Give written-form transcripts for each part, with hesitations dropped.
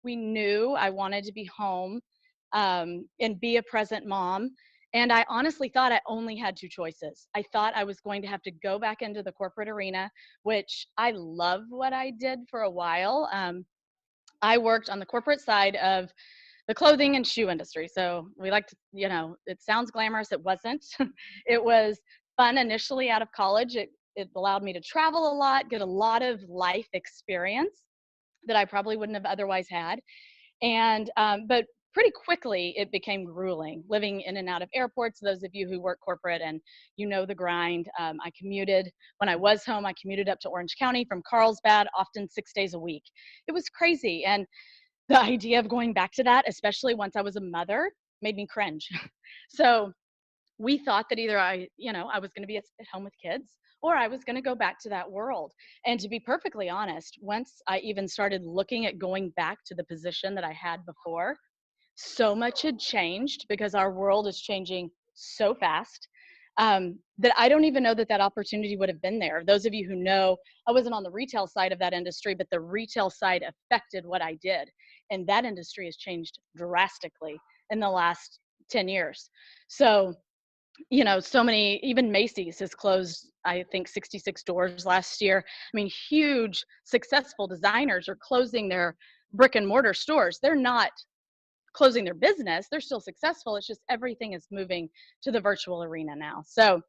We knew I wanted to be home and be a present mom. And I honestly thought I only had two choices. I thought I was going to have to go back into the corporate arena, which I love what I did for a while. I worked on the corporate side of the clothing and shoe industry. So we like to, it sounds glamorous. It wasn't. It was fun initially out of college. It allowed me to travel a lot, get a lot of life experience that I probably wouldn't have otherwise had. And, but pretty quickly it became grueling living in and out of airports. Those of you who work corporate and the grind, I commuted when I was home. I commuted up to Orange County from Carlsbad, often 6 days a week. It was crazy. And the idea of going back to that, especially once I was a mother, made me cringe. So we thought that either I was going to be at home with kids or I was going to go back to that world. And to be perfectly honest, once I even started looking at going back to the position that I had before, so much had changed because our world is changing so fast that I don't even know that opportunity would have been there. Those of you who know, I wasn't on the retail side of that industry, but the retail side affected what I did. And that industry has changed drastically in the last 10 years. So, so many, even Macy's has closed, I think 66 doors last year. I mean, huge successful designers are closing their brick and mortar stores. They're not closing their business. They're still successful. It's just everything is moving to the virtual arena now. So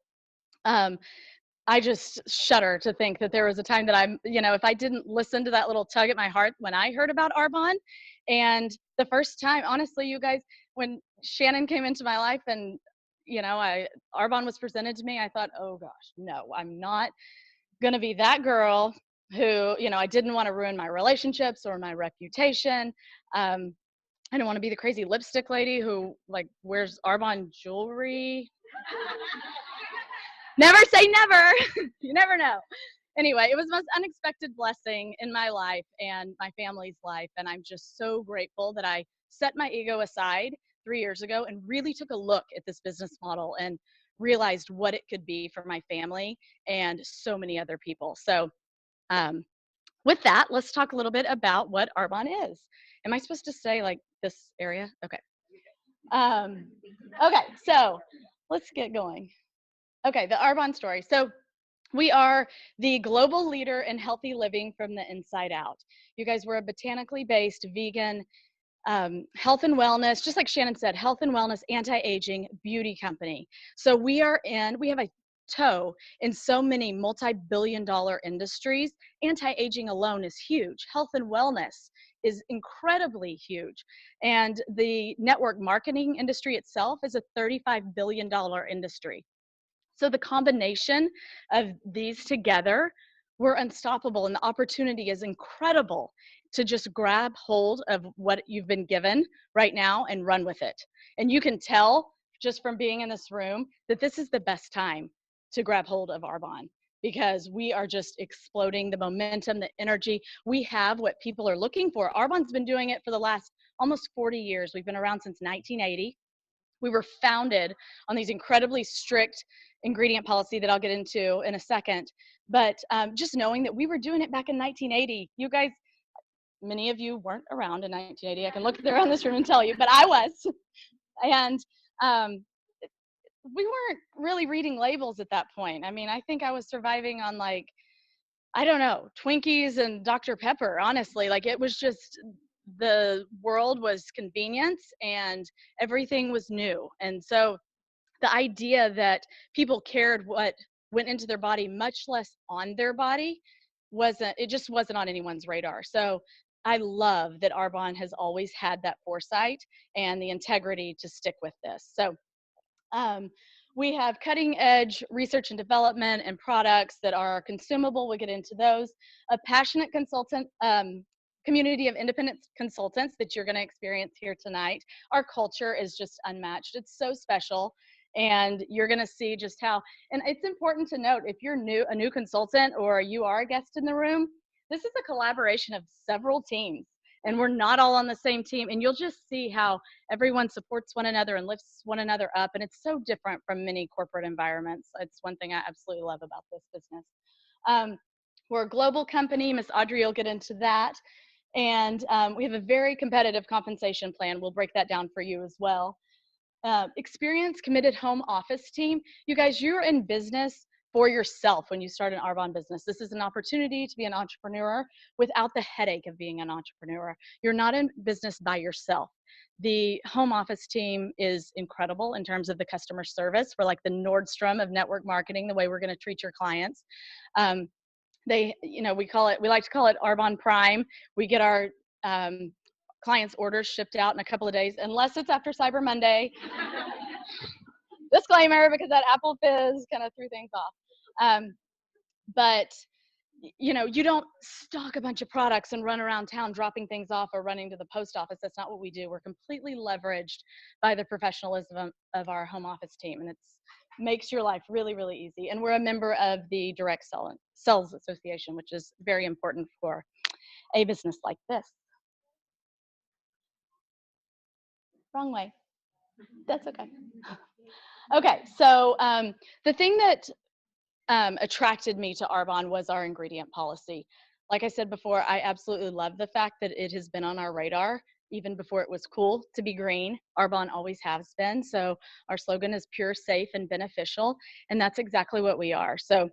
I just shudder to think that there was a time that if I didn't listen to that little tug at my heart when I heard about Arbonne. And the first time, honestly, you guys, when Shannon came into my life and, Arbonne was presented to me, I thought, oh gosh, no, I'm not going to be that girl who, I didn't want to ruin my relationships or my reputation. I don't want to be the crazy lipstick lady who wears Arbonne jewelry. Never say never. You never know. Anyway, it was the most unexpected blessing in my life and my family's life. And I'm just so grateful that I set my ego aside 3 years ago and really took a look at this business model and realized what it could be for my family and so many other people. So with that, let's talk a little bit about what Arbonne is. Am I supposed to say this area? Okay. Okay, so let's get going. Okay, the Arbonne story. So we are the global leader in healthy living from the inside out. You guys, we're a botanically based vegan health and wellness, just like Shannon said, health and wellness, anti-aging beauty company. So we have a toe in so many multi-billion-dollar industries. Anti-aging alone is huge. Health and wellness is incredibly huge. And the network marketing industry itself is a $35 billion industry. So the combination of these together, we're unstoppable, and the opportunity is incredible to just grab hold of what you've been given right now and run with it. And you can tell just from being in this room that this is the best time to grab hold of Arbonne, because we are just exploding the momentum, the energy. We have what people are looking for. Arbonne's been doing it for the last almost 40 years. We've been around since 1980. We were founded on these incredibly strict ingredient policy that I'll get into in a second. But just knowing that we were doing it back in 1980, you guys, many of you weren't around in 1980. I can look around this room and tell you, but I was. And we weren't really reading labels at that point. I mean, I think I was surviving on I don't know, Twinkies and Dr. Pepper, honestly. It was just, the world was convenience and everything was new. And so the idea that people cared what went into their body, much less on their body, just wasn't on anyone's radar. So I love that Arbonne has always had that foresight and the integrity to stick with this. So we have cutting edge research and development and products that are consumable. We'll get into those. A passionate consultant community of independent consultants that you're going to experience here tonight. Our culture is just unmatched. It's so special. And you're going to see just how, and it's important to note, if you're a new consultant or you are a guest in the room, this is a collaboration of several teams, and we're not all on the same team. And you'll just see how everyone supports one another and lifts one another up. And it's so different from many corporate environments. It's one thing I absolutely love about this business. We're a global company. Miss Audrey will get into that. And we have a very competitive compensation plan. We'll break that down for you as well. Experienced, committed home office team. You guys, you're in business for yourself when you start an Arbonne business. This is an opportunity to be an entrepreneur without the headache of being an entrepreneur. You're not in business by yourself. The home office team is incredible in terms of the customer service. We're like the Nordstrom of network marketing, the way we're going to treat your clients. We like to call it Arbonne Prime. We get our clients' orders shipped out in a couple of days, unless it's after Cyber Monday. Disclaimer, because that Apple Fizz kind of threw things off. But you don't stock a bunch of products and run around town dropping things off or running to the post office. That's not what we do. We're completely leveraged by the professionalism of our home office team, and it makes your life really, really easy. And we're a member of the Direct Sales Association, which is very important for a business like this. Wrong way. That's okay. Okay, so the thing that attracted me to Arbonne was our ingredient policy. Like I said before, I absolutely love the fact that it has been on our radar even before it was cool to be green. Arbonne always has been. So our slogan is pure, safe, and beneficial, and that's exactly what we are. So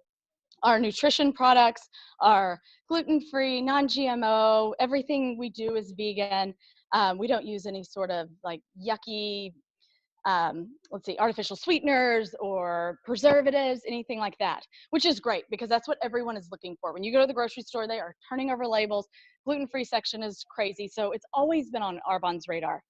our nutrition products are gluten-free, non-GMO, everything we do is vegan. We don't use any sort of like yucky artificial sweeteners or preservatives, anything like that, which is great because that's what everyone is looking for. When you go to the grocery store, they are turning over labels. Gluten-free section is crazy. So it's always been on Arbonne's radar.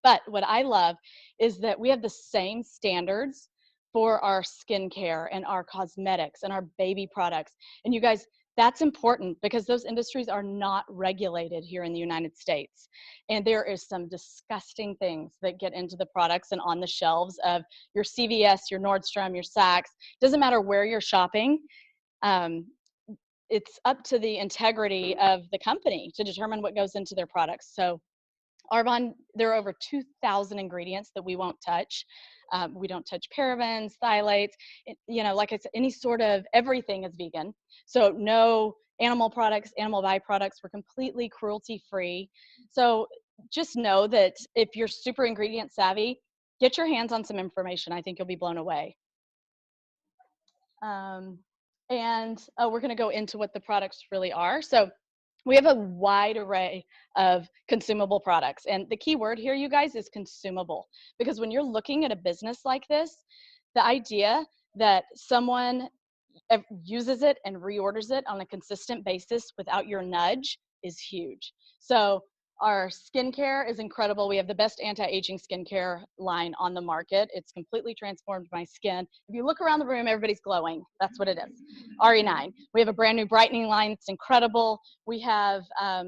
But what I love is that we have the same standards for our skincare and our cosmetics and our baby products. And you guys, that's important because those industries are not regulated here in the United States. And there is some disgusting things that get into the products and on the shelves of your CVS, your Nordstrom, your Saks. Doesn't matter where you're shopping. It's up to the integrity of the company to determine what goes into their products. So Arbonne, there are over 2,000 ingredients that we won't touch. We don't touch parabens, phthalates, like I said, any sort of everything is vegan. So no animal products, animal byproducts. We're completely cruelty-free. So just know that if you're super ingredient savvy, get your hands on some information. I think you'll be blown away. We're going to go into what the products really are. So we have a wide array of consumable products. And the key word here, you guys, is consumable. Because when you're looking at a business like this, the idea that someone uses it and reorders it on a consistent basis without your nudge is huge. So our skincare is incredible. We have the best anti-aging skincare line on the market. It's completely transformed my skin. If you look around the room, everybody's glowing. That's what it is. RE9. We have a brand new brightening line that's incredible. We have a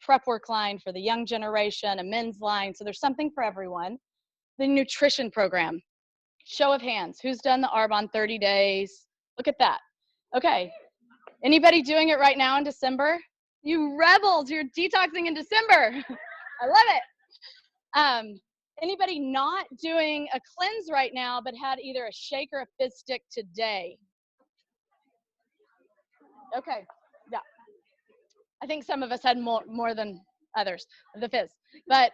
prep work line for the young generation, a men's line. So there's something for everyone. The nutrition program. Show of hands. Who's done the Arbonne 30 days? Look at that. Okay. Anybody doing it right now in December? You rebels, you're detoxing in December. I love it. Anybody not doing a cleanse right now, but had either a shake or a fizz stick today? Okay, yeah. I think some of us had more than others, the fizz. But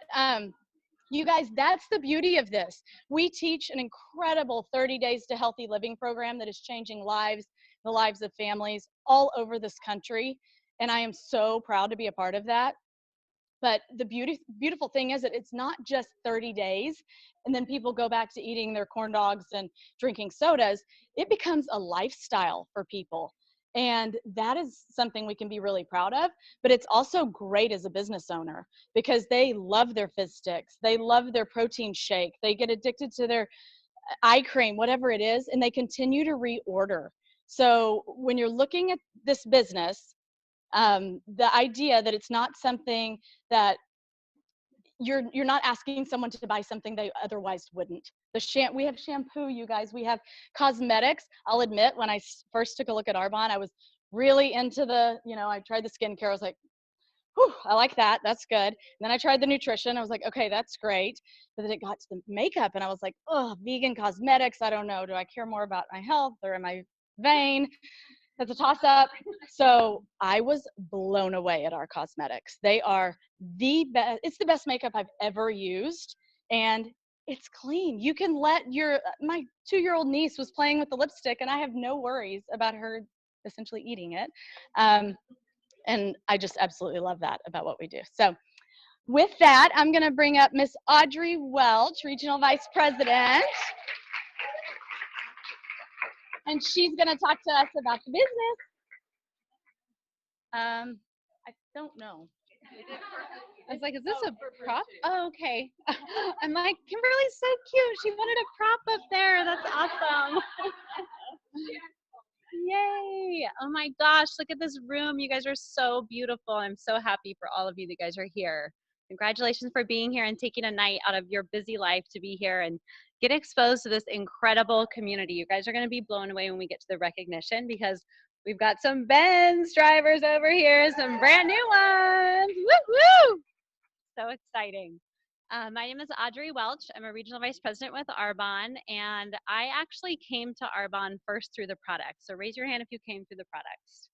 you guys, that's the beauty of this. We teach an incredible 30 Days to Healthy Living program that is changing lives, the lives of families all over this country. And I am so proud to be a part of that. But the beautiful thing is that it's not just 30 days and then people go back to eating their corn dogs and drinking sodas. It becomes a lifestyle for people. And that is something we can be really proud of, but it's also great as a business owner because they love their fizz sticks. They love their protein shake. They get addicted to their eye cream, whatever it is, and they continue to reorder. So when you're looking at this business, the idea that it's not something that you're not asking someone to buy something they otherwise wouldn't. We have shampoo, you guys. We have cosmetics. I'll admit, when I first took a look at Arbonne, I was really into I tried the skincare. I was like, whew, I like that. That's good. And then I tried the nutrition. I was like, okay, that's great. But then it got to the makeup, and I was like, oh, vegan cosmetics. I don't know. Do I care more about my health or am I vain? That's a toss-up. So I was blown away at our cosmetics. They are the best. It's the best makeup I've ever used, and it's clean. You can let my 2-year-old niece was playing with the lipstick, and I have no worries about her essentially eating it. And I just absolutely love that about what we do. So with that, I'm going to bring up Miss Audrey Welch, Regional Vice President. And she's going to talk to us about the business. I don't know. I was like, is this a prop? Oh, okay. I'm like, Kimberly's so cute. She wanted a prop up there. That's awesome. Yay. Oh my gosh, look at this room. You guys are so beautiful. I'm so happy for all of you that guys are here. Congratulations for being here and taking a night out of your busy life to be here and get exposed to this incredible community. You guys are going to be blown away when we get to the recognition because we've got some Benz drivers over here, some brand new ones. Woo woo! So exciting. My name is Audrey Welch. I'm a regional vice president with Arbonne, and I actually came to Arbonne first through the products. So raise your hand if you came through the products.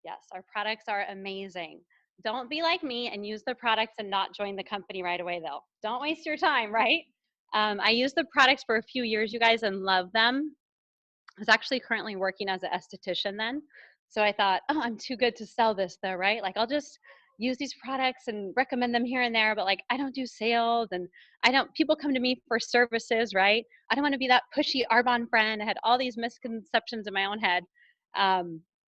Yes, our products are amazing. Don't be like me and use the products and not join the company right away, though. Don't waste your time, right? I used the products for a few years, you guys, and love them. I was actually currently working as an esthetician then. So I thought, oh, I'm too good to sell this though, right? Like I'll just use these products and recommend them here and there, but like I don't do sales and people come to me for services, right? I don't want to be that pushy Arbonne friend. I had all these misconceptions in my own head.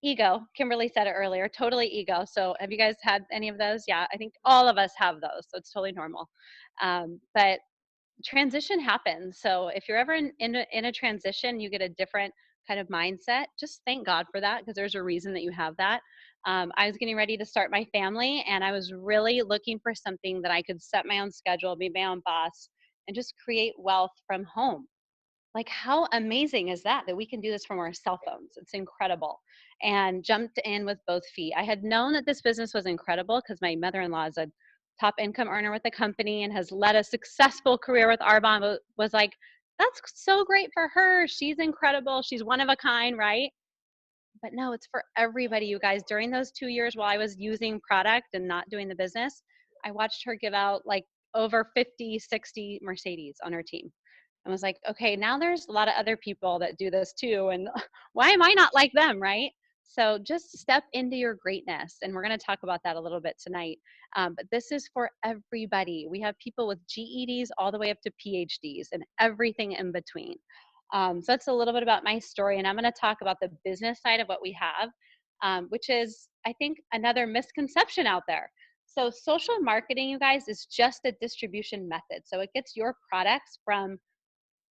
Ego, Kimberly said it earlier, totally ego. So have you guys had any of those? Yeah, I think all of us have those. So it's totally normal. But transition happens. So if you're ever in a transition, you get a different kind of mindset. Just thank God for that because there's a reason that you have that. I was getting ready to start my family and I was really looking for something that I could set my own schedule, be my own boss, and just create wealth from home. Like how amazing is that we can do this from our cell phones? It's incredible. And jumped in with both feet. I had known that this business was incredible because my mother-in-law is a top income earner with the company and has led a successful career with Arbonne, but was like, that's so great for her. She's incredible. She's one of a kind, right? But no, it's for everybody, you guys. During those 2 years while I was using product and not doing the business, I watched her give out like over 50, 60 Mercedes on her team. And was like, okay, now there's a lot of other people that do this too. And why am I not like them, right? So just step into your greatness. And we're going to talk about that a little bit tonight. But this is for everybody. We have people with GEDs all the way up to PhDs and everything in between. So that's a little bit about my story. And I'm going to talk about the business side of what we have, which is, I think, another misconception out there. So social marketing, you guys, is just a distribution method. So it gets your products from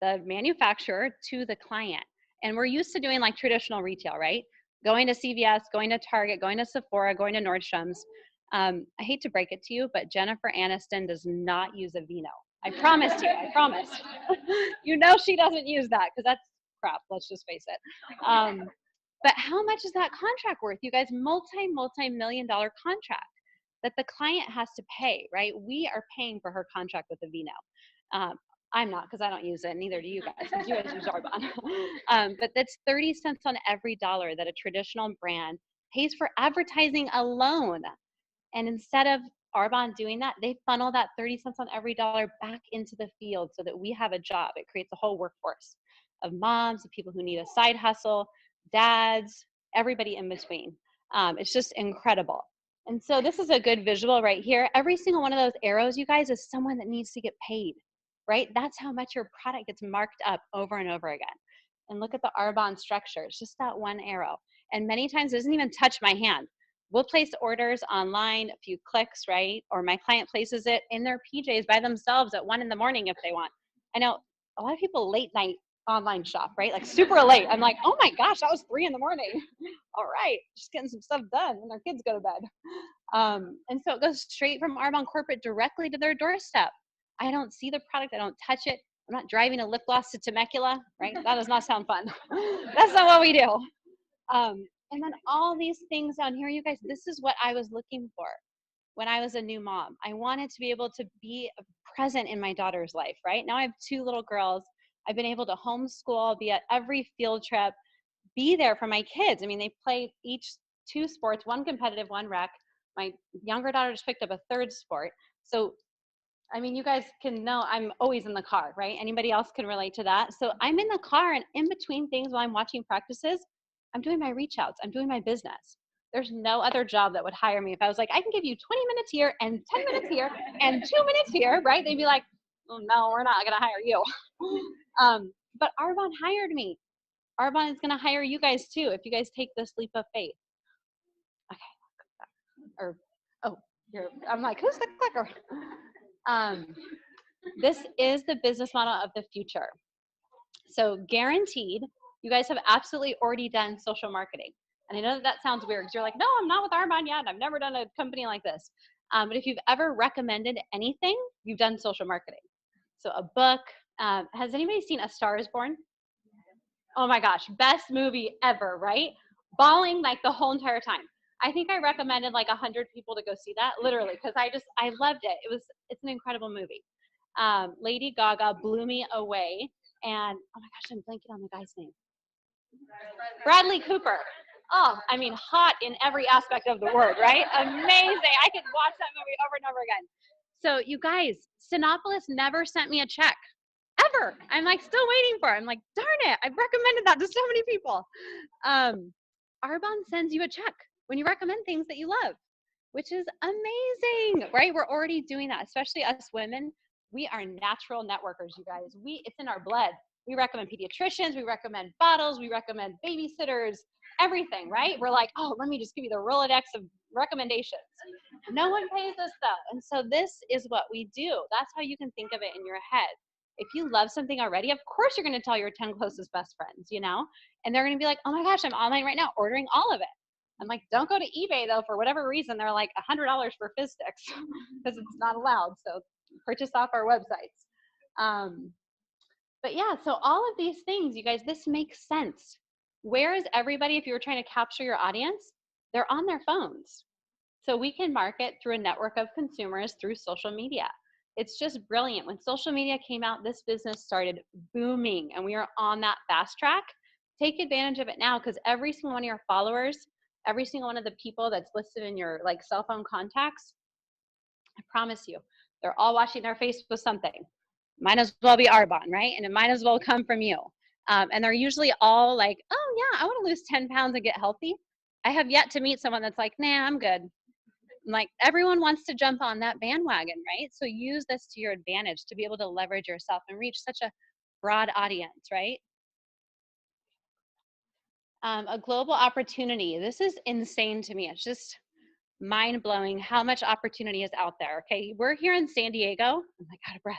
the manufacturer to the client. And we're used to doing like traditional retail, right? Going to CVS, going to Target, going to Sephora, going to Nordstrom's. I hate to break it to you, but Jennifer Aniston does not use a Vino. I promised you, I promised. You know she doesn't use that because that's crap, let's just face it. But how much is that contract worth? You guys, multi-million dollar contract that the client has to pay, right? We are paying for her contract with the Vino. I'm not because I don't use it, neither do you guys because you guys use Arbonne. But that's 30 cents on every dollar that a traditional brand pays for advertising alone. And instead of Arbonne doing that, they funnel that 30 cents on every dollar back into the field so that we have a job. It creates a whole workforce of moms, of people who need a side hustle, dads, everybody in between. It's just incredible. And so this is a good visual right here. Every single one of those arrows, you guys, is someone that needs to get paid, right? That's how much your product gets marked up over and over again. And look at the Arbonne structure. It's just that one arrow. And many times it doesn't even touch my hand. We'll place orders online, a few clicks, right? Or my client places it in their PJs by themselves at 1 a.m. if they want. I know a lot of people late night online shop, right? Like super late. I'm like, oh my gosh, that was 3 a.m. All right, just getting some stuff done when their kids go to bed. And so it goes straight from Arbonne corporate directly to their doorstep. I don't see the product, I don't touch it. I'm not driving a lip gloss to Temecula, right? That does not sound fun. That's not what we do. And then all these things down here, you guys, this is what I was looking for when I was a new mom. I wanted to be able to be present in my daughter's life, right? Now I have 2 little girls. I've been able to homeschool, be at every field trip, be there for my kids. I mean, they play each 2 sports, one competitive, one rec. My younger daughter just picked up a third sport. So, I mean, you guys can know I'm always in the car, right? Anybody else can relate to that. So I'm in the car, and in between things while I'm watching practices, I'm doing my reach outs, I'm doing my business. There's no other job that would hire me if I was like, I can give you 20 minutes here and 10 minutes here and 2 minutes here, right? They'd be like, oh, no, we're not going to hire you. But Arbonne hired me. Arbonne is going to hire you guys too if you guys take this leap of faith. Okay. Or, oh, I'm like, who's the clicker? This is the business model of the future. So guaranteed, you guys have absolutely already done social marketing. And I know that sounds weird because you're like, no, I'm not with Arbonne yet. I've never done a company like this. But if you've ever recommended anything, you've done social marketing. So a book. Has anybody seen A Star is Born? Oh my gosh, best movie ever, right? Bawling like the whole entire time. I think I recommended like 100 people to go see that, literally, because I loved it. It's an incredible movie. Lady Gaga blew me away. And oh my gosh, I'm blanking on the guy's name. Bradley Cooper. Oh, I mean, hot in every aspect of the word, right? Amazing. I could watch that movie over and over again. So you guys, Sinopolis never sent me a check. Ever. I'm like still waiting for it. I'm like, darn it, I've recommended that to so many people. Arbonne sends you a check when you recommend things that you love, which is amazing, right? We're already doing that, especially us women. We are natural networkers, you guys. It's in our blood. We recommend pediatricians, we recommend bottles, we recommend babysitters, everything, right? We're like, oh, let me just give you the Rolodex of recommendations. No one pays us though. And so this is what we do. That's how you can think of it in your head. If you love something already, of course you're going to tell your 10 closest best friends, you know, and they're going to be like, oh my gosh, I'm online right now ordering all of it. I'm like, don't go to eBay though, for whatever reason, they're like $100 for fizz sticks because it's not allowed. So purchase off our websites. But yeah, so all of these things, you guys, this makes sense. Where is everybody? If you were trying to capture your audience, they're on their phones. So we can market through a network of consumers through social media. It's just brilliant. When social media came out, this business started booming, and we are on that fast track. Take advantage of it now, because every single one of your followers, every single one of the people that's listed in your like cell phone contacts, I promise you, they're all washing their face with something. Might as well be Arbonne, right? And it might as well come from you. And they're usually all like, oh yeah, I want to lose 10 pounds and get healthy. I have yet to meet someone that's like, nah, I'm good. Like everyone wants to jump on that bandwagon, right? So use this to your advantage to be able to leverage yourself and reach such a broad audience, right? A global opportunity. This is insane to me. It's just mind blowing how much opportunity is out there. Okay, we're here in San Diego. I'm like out of breath.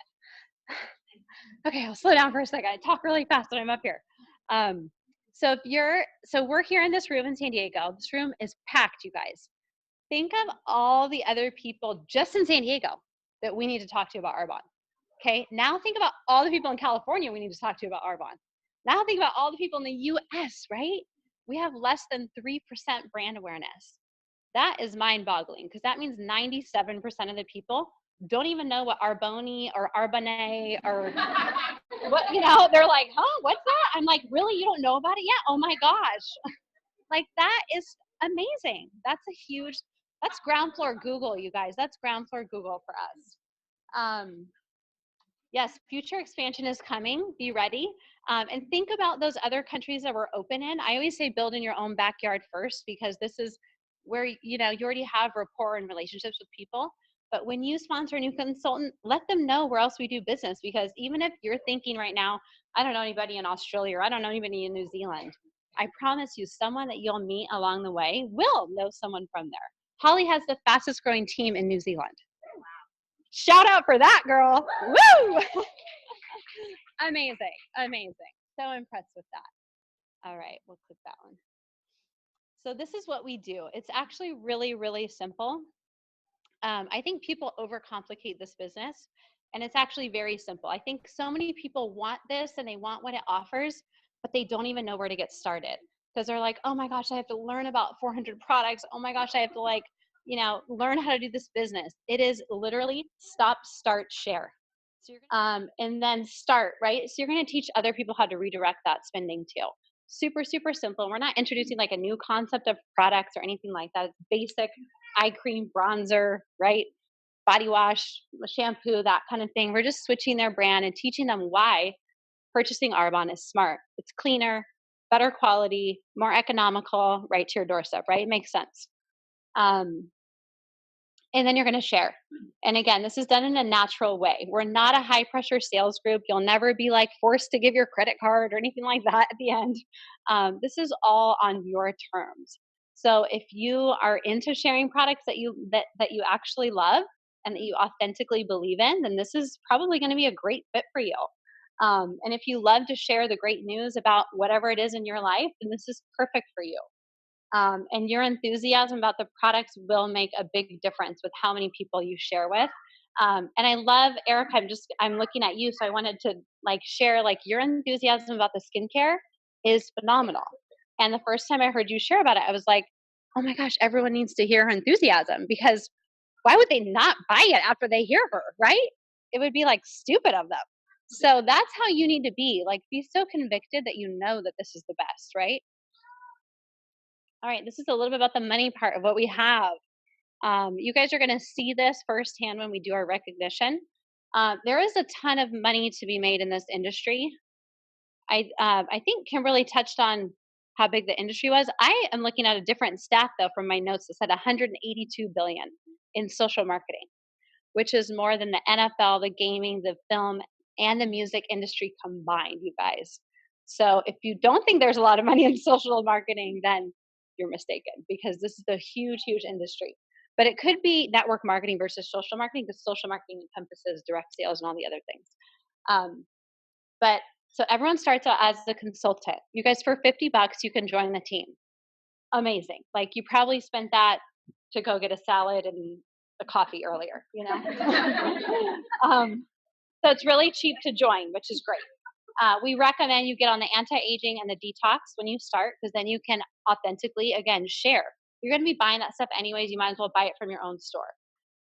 Okay, I'll slow down for a second. I talk really fast when I'm up here. So we're here in this room in San Diego. This room is packed, you guys. Think of all the other people just in San Diego that we need to talk to about Arbonne. Okay, now think about all the people in California we need to talk to about Arbonne. Now think about all the people in the US, right? We have less than 3% brand awareness. That is mind-boggling, because that means 97% of the people don't even know what Arbonne or Arbonne or what, you know, they're like, huh, what's that? I'm like, really? You don't know about it yet? Oh my gosh. Like that is amazing. That's ground floor Google, you guys. That's ground floor Google for us. Yes, future expansion is coming. Be ready. And think about those other countries that we're open in. I always say build in your own backyard first, because this is where, you know, you already have rapport and relationships with people. But when you sponsor a new consultant, let them know where else we do business, because even if you're thinking right now, I don't know anybody in Australia, or I don't know anybody in New Zealand, I promise you someone that you'll meet along the way will know someone from there. Holly has the fastest growing team in New Zealand. Shout out for that, girl. Woo! Amazing, amazing. So impressed with that. All right, we'll click that one. So this is what we do. It's actually really, really simple. I think people overcomplicate this business, and it's actually very simple. I think so many people want this and they want what it offers, but they don't even know where to get started, because they're like, oh my gosh, I have to learn about 400 products. Oh my gosh, I have to learn how to do this business. It is literally stop, start, share. So and then start, right? So you're going to teach other people how to redirect that spending too. super, super simple. We're not introducing like a new concept of products or anything like that. It's basic eye cream, bronzer, right? Body wash, shampoo, that kind of thing. We're just switching their brand and teaching them why purchasing Arbonne is smart. It's cleaner, better quality, more economical, right to your doorstep, right? It makes sense. Um, and then you're going to share. And again, this is done in a natural way. We're not a high pressure sales group. You'll never be like forced to give your credit card or anything like that at the end. This is all on your terms. So if you are into sharing products that you actually love and that you authentically believe in, then this is probably going to be a great fit for you. And if you love to share the great news about whatever it is in your life, then this is perfect for you. And your enthusiasm about the products will make a big difference with how many people you share with. And I love, Erica, I'm looking at you, so I wanted to like share like your enthusiasm about the skincare is phenomenal. And the first time I heard you share about it, I was like, oh my gosh, everyone needs to hear her enthusiasm, because why would they not buy it after they hear her, right? It would be like stupid of them. So that's how you need to be so convicted that you know that this is the best, right? All right, this is a little bit about the money part of what we have. You guys are going to see this firsthand when we do our recognition. There is a ton of money to be made in this industry. I think Kimberly touched on how big the industry was. I am looking at a different stat though from my notes that said 182 billion in social marketing, which is more than the NFL, the gaming, the film, and the music industry combined, you guys. So if you don't think there's a lot of money in social marketing, then you're mistaken, because this is a huge, huge industry. But it could be network marketing versus social marketing, because social marketing encompasses direct sales and all the other things. But so everyone starts out as a consultant. You guys, for 50 bucks, you can join the team. Amazing. Like you probably spent that to go get a salad and a coffee earlier, you know? So it's really cheap to join, which is great. We recommend you get on the anti-aging and the detox when you start, because then you can authentically, again, share. You're going to be buying that stuff anyways. You might as well buy it from your own store.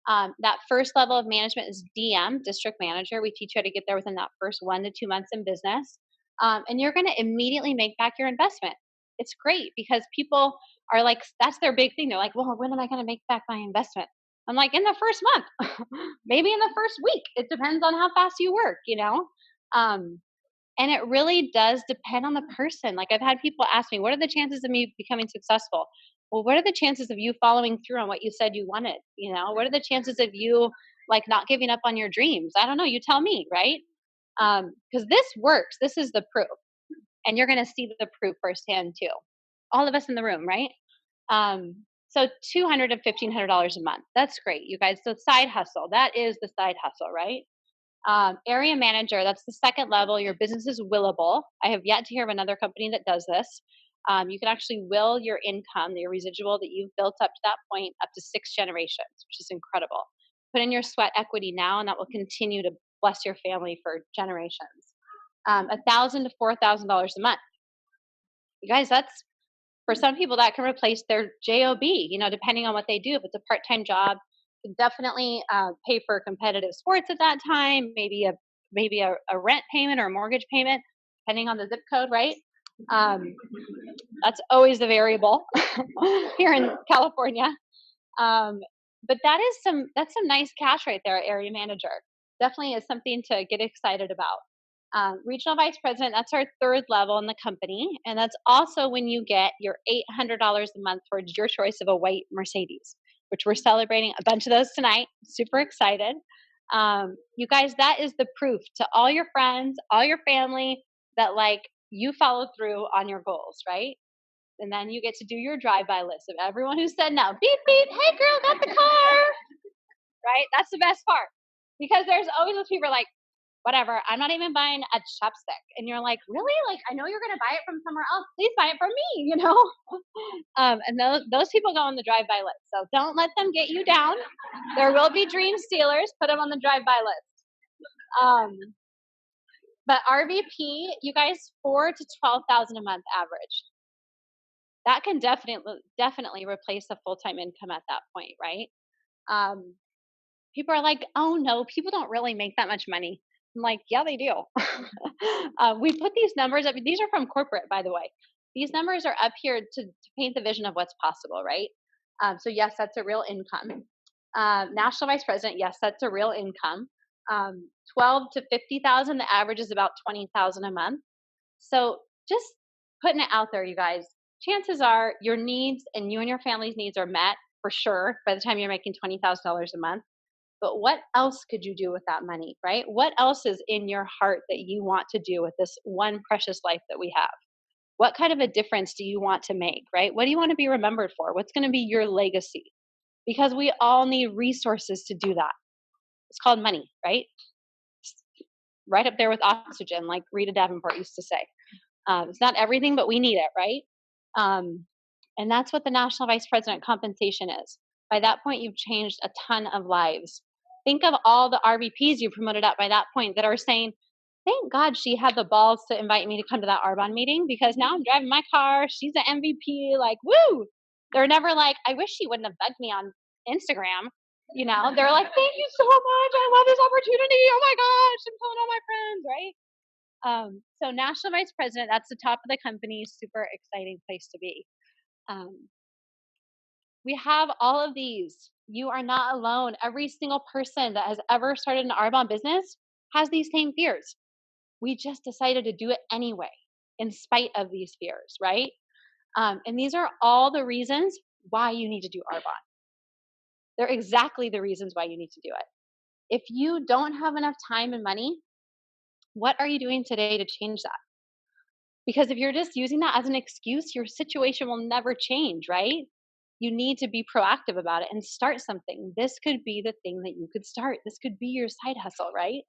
That first level of management is DM, district manager. We teach you how to get there within that first 1 to 2 months in business. And you're going to immediately make back your investment. It's great because people are like, that's their big thing. They're like, well, when am I going to make back my investment? I'm like, in the first month, maybe in the first week. It depends on how fast you work, you know? And it really does depend on the person. Like I've had people ask me, what are the chances of me becoming successful? Well, what are the chances of you following through on what you said you wanted? You know, what are the chances of you like not giving up on your dreams? I don't know. You tell me, right? Because this works. This is the proof. And you're going to see the proof firsthand too. All of us in the room, right? So $200 to $1,500 a month. That's great, you guys. So side hustle. That is the side hustle, right? Area manager, that's the second level. Your business is willable. I have yet to hear of another company that does this. You can actually will your income, your residual that you've built up to that point, up to 6 generations, which is incredible. Put in your sweat equity now, and that will continue to bless your family for generations. $1,000 to $4,000 a month. You guys, that's for some people that can replace their job. You know, depending on what they do. If it's a part-time job, can definitely pay for competitive sports at that time. Maybe a rent payment or a mortgage payment, depending on the zip code, right? That's always the variable here in California. But that's some nice cash right there, area manager. Definitely is something to get excited about. Regional vice president, that's our third level in the company. And that's also when you get your $800 a month towards your choice of a white Mercedes, which we're celebrating a bunch of those tonight. Super excited. You guys, that is the proof to all your friends, all your family, that like you followed through on your goals, right? And then you get to do your drive-by list of everyone who said no. Beep, beep, hey girl, got the car, right? That's the best part. Because there's always those people like, whatever, I'm not even buying a chapstick. And you're like, really? Like, I know you're going to buy it from somewhere else. Please buy it from me, you know? And those people go on the drive-by list. So don't let them get you down. There will be dream stealers. Put them on the drive-by list. But RVP, you guys, 4 to 12,000 a month average. That can definitely replace a full-time income at that point, right? People are like, oh no, people don't really make that much money. I'm like, yeah, they do. We put these numbers up. These are from corporate, by the way. these numbers are up here to paint the vision of what's possible, right? So yes, that's a real income. National vice president, yes, that's a real income. 12 to 50,000, the average is about 20,000 a month. So just putting it out there, you guys, chances are your needs and you and your family's needs are met for sure by the time you're making $20,000 a month. But what else could you do with that money, right? What else is in your heart that you want to do with this one precious life that we have? What kind of a difference do you want to make, right? What do you want to be remembered for? What's going to be your legacy? Because we all need resources to do that. It's called money, right? Right up there with oxygen, like Rita Davenport used to say. It's not everything, but we need it, right? And that's what the national vice president compensation is. By that point, you've changed a ton of lives. Think of all the RVPs you promoted up by that point that are saying, thank God she had the balls to invite me to come to that Arbonne meeting because now I'm driving my car. She's an MVP. Like, woo! They're never like, I wish she wouldn't have bugged me on Instagram. You know, they're like, thank you so much. I love this opportunity. Oh my gosh, I'm telling all my friends, right? So national vice president, that's the top of the company, super exciting place to be. We have all of these. You are not alone. Every single person that has ever started an Arbonne business has these same fears. We just decided to do it anyway, in spite of these fears, right? And these are all the reasons why you need to do Arbonne. They're exactly the reasons why you need to do it. If you don't have enough time and money, what are you doing today to change that? Because if you're just using that as an excuse, your situation will never change, right? You need to be proactive about it and start something. This could be the thing that you could start. This could be your side hustle, right?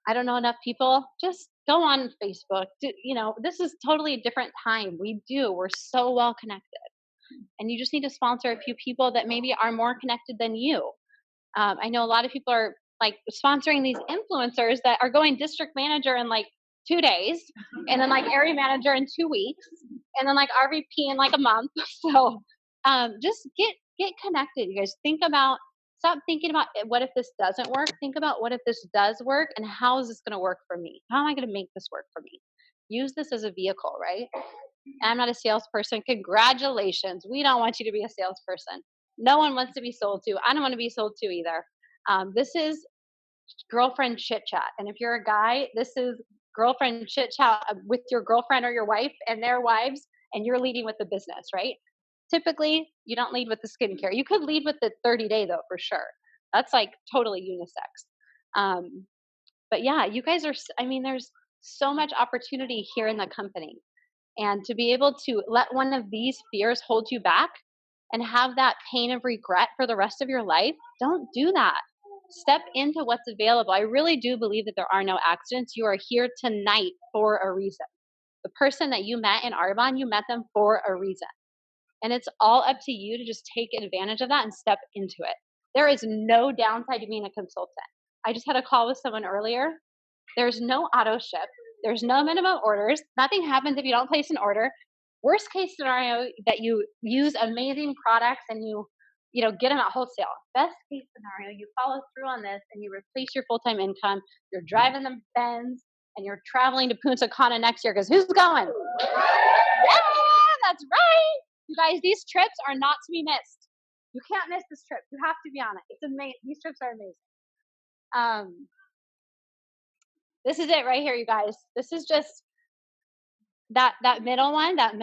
I don't know enough people. Just go on Facebook. This is totally a different time. We're so well connected. And you just need to sponsor a few people that maybe are more connected than you. I know a lot of people are like sponsoring these influencers that are going district manager in like 2 days, and then like area manager in 2 weeks, and then like RVP in like a month. So just get connected, you guys. Stop thinking about what if this doesn't work. Think about what if this does work, and how is this going to work for me? How am I going to make this work for me? Use this as a vehicle, right? I'm not a salesperson. Congratulations. We don't want you to be a salesperson. No one wants to be sold to. I don't want to be sold to either. This is girlfriend chit chat. And if you're a guy, this is girlfriend chit chat with your girlfriend or your wife and their wives, and you're leading with the business, right? Typically, you don't lead with the skincare. You could lead with the 30-day though, for sure. That's like totally unisex. But yeah, you guys are, there's so much opportunity here in the company. And to be able to let one of these fears hold you back and have that pain of regret for the rest of your life, don't do that. Step into what's available. I really do believe that there are no accidents. You are here tonight for a reason. The person that you met in Arbonne, you met them for a reason. And it's all up to you to just take advantage of that and step into it. There is no downside to being a consultant. I just had a call with someone earlier. There's no auto ship. There's no minimum orders. Nothing happens if you don't place an order. Worst case scenario, that you use amazing products and you get them at wholesale. Best case scenario, you follow through on this and you replace your full-time income. You're driving the Benz and you're traveling to Punta Cana next year because who's going? Yeah, that's right. You guys, these trips are not to be missed. You can't miss this trip. You have to be on it. It's amazing. These trips are amazing. This is it right here, you guys. This is just that middle one. That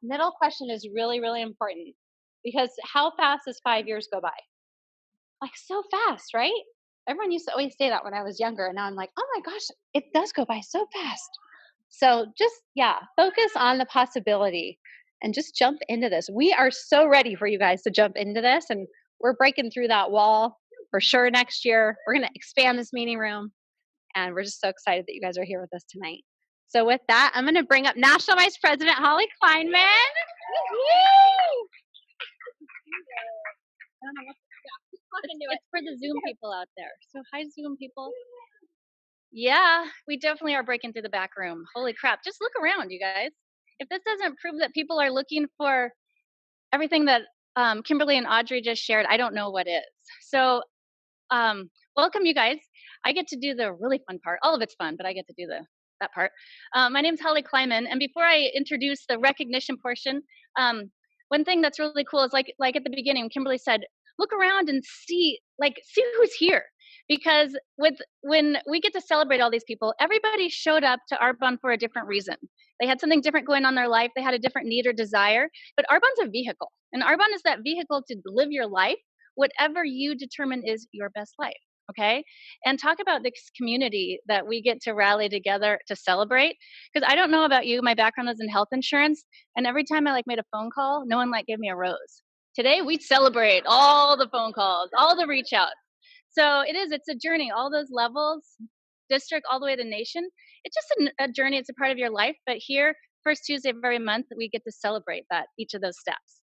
middle question is really, really important, because how fast does 5 years go by? Like so fast, right? Everyone used to always say that when I was younger, and now I'm like, oh my gosh, it does go by so fast. So just focus on the possibility and just jump into this. We are so ready for you guys to jump into this, and we're breaking through that wall for sure next year. We're going to expand this meeting room. And we're just so excited that you guys are here with us tonight. So with that, I'm going to bring up National Vice President Holly Kleinman. It's for the Zoom people out there. So hi, Zoom people. Yeah, we definitely are breaking through the back room. Holy crap. Just look around, you guys. If this doesn't prove that people are looking for everything that Kimberly and Audrey just shared, I don't know what is. So welcome, you guys. I get to do the really fun part. All of it's fun, but I get to do the that part. My name's Holly Kleiman, and before I introduce the recognition portion, one thing that's really cool is like at the beginning, Kimberly said, look around and see who's here, because when we get to celebrate all these people, everybody showed up to Arbonne for a different reason. They had something different going on in their life. They had a different need or desire, but Arbonne's a vehicle, and Arbonne is that vehicle to live your life, whatever you determine is your best life. Okay. And talk about this community that we get to rally together to celebrate. Because I don't know about you, my background is in health insurance, and every time I made a phone call, no one gave me a rose. Today we celebrate all the phone calls, all the reach outs. So it's a journey, all those levels, district all the way to nation. It's just a journey. It's a part of your life. But here, first Tuesday of every month, we get to celebrate that, each of those steps.